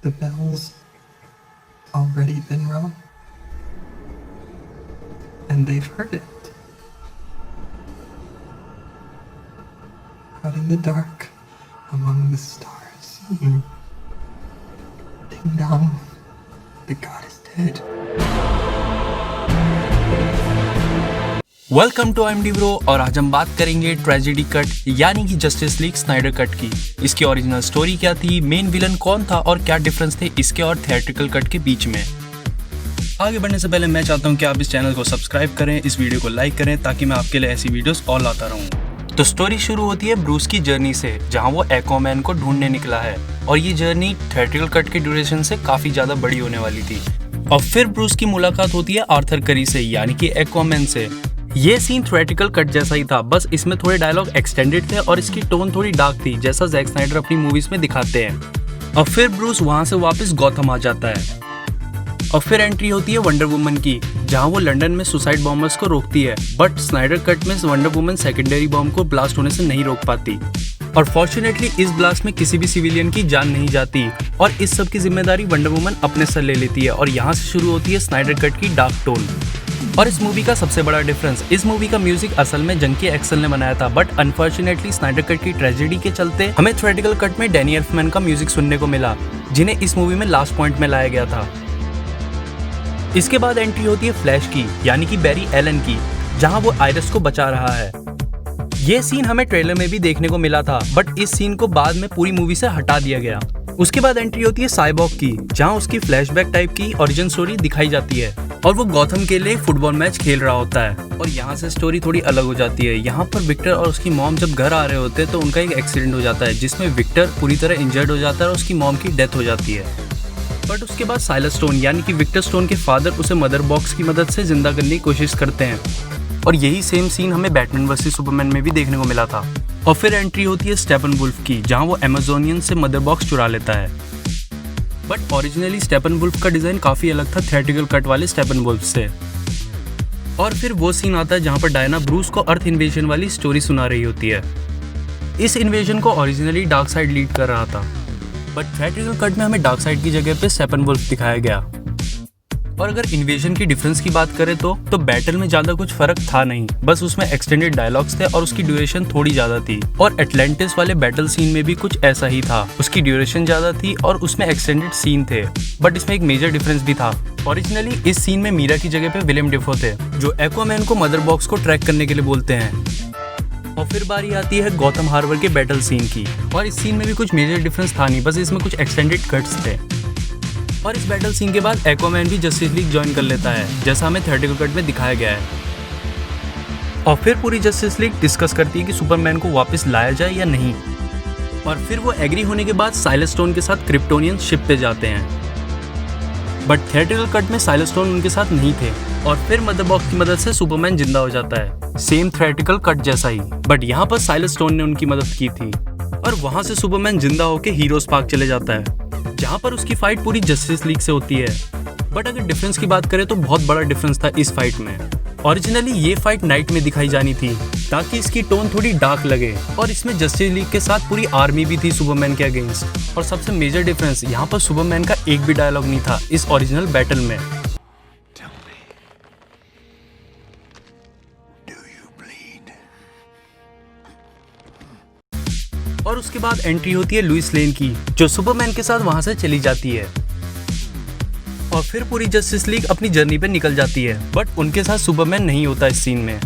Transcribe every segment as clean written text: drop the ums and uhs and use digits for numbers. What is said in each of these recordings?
The bell's already been rung, and they've heard it. Out in the dark, among the stars. Ding dong, the god is dead. Welcome to IMD bro. और आज हम बात करेंगे tragedy cut यानी कि justice league Snyder cut की। इसकी original story क्या थी, मेन विलन कौन था और क्या डिफरेंस थे इसके और थिएट्रिकल कट के बीच में। आगे बढ़ने से पहले मैं चाहता हूं कि आप इस चैनल को सब्सक्राइब करें, इस वीडियो को लाइक करें ताकि मैं आपके लिए ऐसी वीडियोस और लाता रहूं। तो स्टोरी शुरू होती है ब्रूस की जर्नी से, जहां वो एक्वामैन को ढूंढने निकला है और ये जर्नी थिएट्रिकल कट के ड्यूरेशन से काफी ज्यादा बड़ी होने वाली थी। और फिर ब्रूस की मुलाकात होती है आर्थर करी से यानी कि एक्वामैन से। ये सीन थिएट्रिकल कट जैसा ही था, बस इसमें थोड़े डायलॉग एक्सटेंडेड थे और इसकी टोन थोड़ी डार्क थी, जैसा जैक स्नाइडर अपनी मूवीज में दिखाते हैं। और फिर ब्रूस वहां से वापस गॉथम आ जाता है और फिर एंट्री होती है वंडर वुमन की, जहां वो लंदन में सुसाइड बॉम्बर्स को रोकती है। बट स्नाइडर कट में वंडर वुमन सेकेंडरी बॉम्ब को ब्लास्ट होने से नहीं रोक पाती और फॉर्चुनेटली इस ब्लास्ट में किसी भी सिविलियन की जान नहीं जाती और इस सब की जिम्मेदारी वंडर वुमन अपने सर ले लेती है। और यहाँ से शुरू होती है स्नाइडर कट की डार्क टोन। और इस मूवी का सबसे बड़ा डिफरेंस, इस मूवी का म्यूजिक असल में जंकी एक्सेल ने बनाया था, बट अनफॉर्चुनेटली स्नाइडर कट की ट्रेजेडी के चलते हमें थिएट्रिकल कट में डैनी एल्फमैन का म्यूजिक सुनने को मिला, जिन्हें इस मूवी में लास्ट पॉइंट में लाया गया था। इसके बाद एंट्री होती है फ्लैश की यानी कि बैरी एलन की, जहां वो आयरस को बचा रहा है। ये सीन हमें ट्रेलर में भी देखने को मिला था, बट इस सीन को बाद में पूरी मूवी से हटा दिया गया। उसके बाद एंट्री होती है साइबॉर्ग की, जहां उसकी फ्लैशबैक टाइप की ओरिजिन स्टोरी दिखाई जाती है और वो गॉथम के लिए फुटबॉल मैच खेल रहा होता है। और यहाँ से स्टोरी थोड़ी अलग हो जाती है। यहाँ पर विक्टर और उसकी मॉम जब घर आ रहे होते हैं तो उनका एक एक्सीडेंट हो जाता है, जिसमें विक्टर पूरी तरह इंजर्ड हो जाता है और उसकी मॉम की डेथ हो जाती है। बट उसके बाद साइलस स्टोन यानी कि विक्टर स्टोन के फादर उसे मदर बॉक्स की मदद से जिंदा करने की कोशिश करते हैं और यही सेम सीन हमें बैटमैन वर्सेस सुपरमैन में भी देखने को मिला था। और फिर एंट्री होती है स्टेपनवुल्फ की, जहां वो अमेजोनियन से मदर बॉक्स चुरा लेता है। बट ओरिजिनली स्टेपनवुल्फ का डिजाइन काफी अलग था थिएट्रिकल कट वाले स्टेपनवुल्फ से। और फिर वो सीन आता है जहां पर डायना ब्रूस को अर्थ इन्वेजन वाली स्टोरी सुना रही होती है। इस इन्वेजन को ओरिजिनली डार्क साइड लीड कर रहा था, बट थिएट्रिकल कट में हमें डार्क साइड की जगह पे स्टेपनवुल्फ दिखाया गया। और अगर इन्वेजन की डिफरेंस की बात करें तो बैटल में ज्यादा कुछ फर्क था नहीं, बस उसमें एक्सटेंडेड डायलॉग्स थे और उसकी ड्यूरेशन थोड़ी ज्यादा थी। और एटलांटिस वाले बैटल सीन में भी कुछ ऐसा ही था, उसकी ड्यूरेशन ज्यादा थी और उसमें एक्सटेंडेड सीन थे। बट इसमें एक मेजर डिफरेंस भी था। ओरिजिनली इस सीन में मीरा की जगह पे विलियम डेफो थे, जो एक्वामैन को मदर बॉक्स को ट्रैक करने के लिए बोलते हैं। और फिर बारी आती है गॉथम हार्बर के बैटल सीन की, और इस सीन में भी कुछ मेजर डिफरेंस था नहीं, बस इसमें कुछ एक्सटेंडेड कट्स थे। और इस बैटल सीन के बाद एक्वामैन भी जस्टिस लीग ज्वाइन कर लेता है, जैसा हमें थिएट्रिकल कट में दिखाया गया है। और फिर पूरी जस्टिस लीग डिस्कस करती है कि सुपरमैन को वापस लाया जाए या नहीं। और फिर वो एग्री होने के बाद साइलस स्टोन के साथ क्रिप्टोनियन शिप पे जाते हैं। बट थिएट्रिकल कट में साइलस स्टोन उनके साथ नहीं थे और फिर मदर बॉक्स की मदद से सुपरमैन जिंदा हो जाता है, सेम थिएट्रिकल कट जैसा ही। बट यहाँ पर साइलस स्टोन ने उनकी मदद की थी और वहां से सुपरमैन जिंदा होकर हीरोज पार्क चले जाता है, जहां पर उसकी फाइट पूरी जस्टिस लीग से होती है। बट अगर डिफरेंस की बात करें तो बहुत बड़ा डिफरेंस था इस फाइट में। ओरिजिनली ये फाइट नाइट में दिखाई जानी थी ताकि इसकी टोन थोड़ी डार्क लगे, और इसमें जस्टिस लीग के साथ पूरी आर्मी भी थी सुपरमैन के अगेंस्ट। और सबसे मेजर डिफरेंस, यहाँ पर सुपरमैन का एक भी डायलॉग नहीं था इस ओरिजिनल बैटल में। और उसके बाद एंट्री होती है लुइस लेन की, जो सुपरमैन के साथ वहां से चली जाती है। और फिर पूरी जस्टिस लीग अपनी जर्नी पे निकल जाती है, बट उनके साथ सुपरमैन नहीं होता इस सीन में,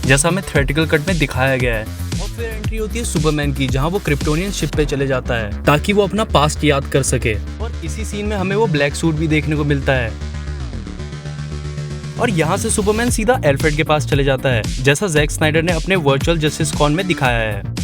जैसा हमें थिएट्रिकल कट में दिखाया गया है। और फिर एंट्री होती है सुपरमैन की, जहां वो क्रिप्टोनियन शिप पे चले जाता है ताकि वो अपना पास्ट याद कर सके। और इसी सीन में हमें वो ब्लैक सूट भी देखने को मिलता है। और यहाँ से सुपरमैन सीधा एल्फ्रेड के पास चले जाता है, जैसा जैक स्नाइडर ने अपने वर्चुअल जस्टिस कॉन में दिखाया है।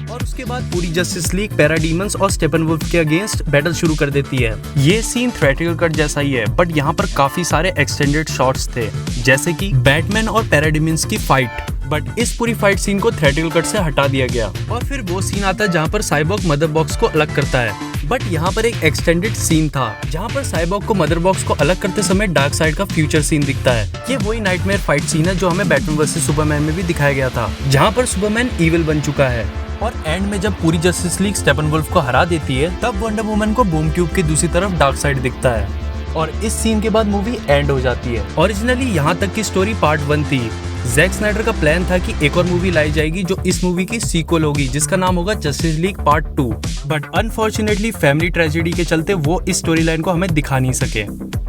और उसके बाद पूरी जस्टिस लीग पैराडीमंस और स्टेपनवुल्फ के अगेंस्ट बैटल शुरू कर देती है। ये सीन थिएट्रिकल कट जैसा ही है, बट यहाँ पर काफी सारे एक्सटेंडेड शॉट्स थे, जैसे कि बैटमैन और पैराडीमंस की फाइट। बट इस पूरी फाइट सीन को थिएट्रिकल कट से हटा दिया गया। और फिर वो सीन आता है जहाँ पर साइबॉर्ग मदर बॉक्स को अलग करता है। बट यहाँ पर एक एक्सटेंडेड सीन था जहाँ पर साइबॉर्ग को मदर बॉक्स को अलग करते समय डार्क साइड का फ्यूचर सीन दिखता है। ये वही नाइटमेयर फाइट सीन है जो हमें बैटमैन वर्सेस सुपरमैन में भी दिखाया गया था, जहाँ पर सुपरमैन इविल बन चुका है और एंड में जब पूरी जस्टिस लीग स्टेपनवुल्फ को हरा देती है तब वंडर वुमन को बूम क्यूब की दूसरी तरफ डार्क साइड दिखता है और इस सीन के बाद मूवी एंड हो जाती है। ओरिजिनली यहाँ तक की स्टोरी पार्ट 1 थी। जैक स्नाइडर का प्लान था कि एक और मूवी लाई जाएगी जो इस मूवी की सीक्वल होगी जिसका नाम होगा justice league part 2, but unfortunately family tragedy के चलते वो इस स्टोरी लाइन को हमें दिखा नहीं सके।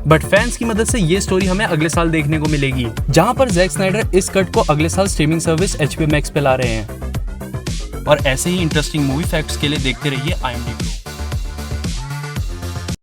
बट फैंस की मदद से ये स्टोरी हमें अगले साल देखने को मिलेगी, जहाँ पर जैक स्नाइडर इस कट को अगले साल स्ट्रीमिंग सर्विस HBO Max पे ला रहे हैं। और ऐसे ही इंटरेस्टिंग मूवी फैक्ट्स के लिए देखते रहिए IMDb।